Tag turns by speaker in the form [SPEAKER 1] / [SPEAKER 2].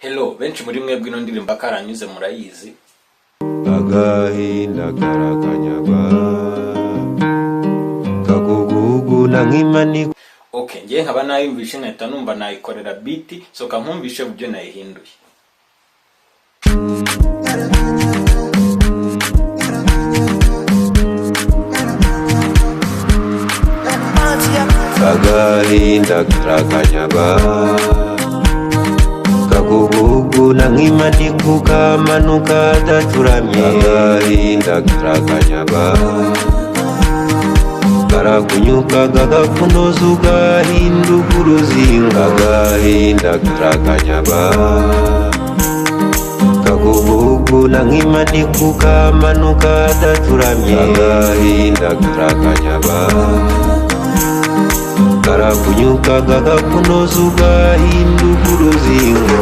[SPEAKER 1] Hello, benshi muri mwebwe ino ndirimbo karanyuze murayizi.
[SPEAKER 2] Agahinda karakanyagwa kagugugu na nkimani.
[SPEAKER 1] Okay, ngiye nkaba nayumvishe nkahita numva nayikorera beat, so kankumvishe uburyo nayihinduye.
[SPEAKER 2] Agahinda karakanyagwa kagugugu na nkimani kukamanuka daturamye. Agahinda karakanyagwa karakunyuka gagakunoza ugahinduka uruzinga. Agahinda karakanyagwa kagugugu na nkimani kukamanuka daturamye. Agahinda karakanyagwa karakunyuka gagakunoza ugahinduka uruzingo.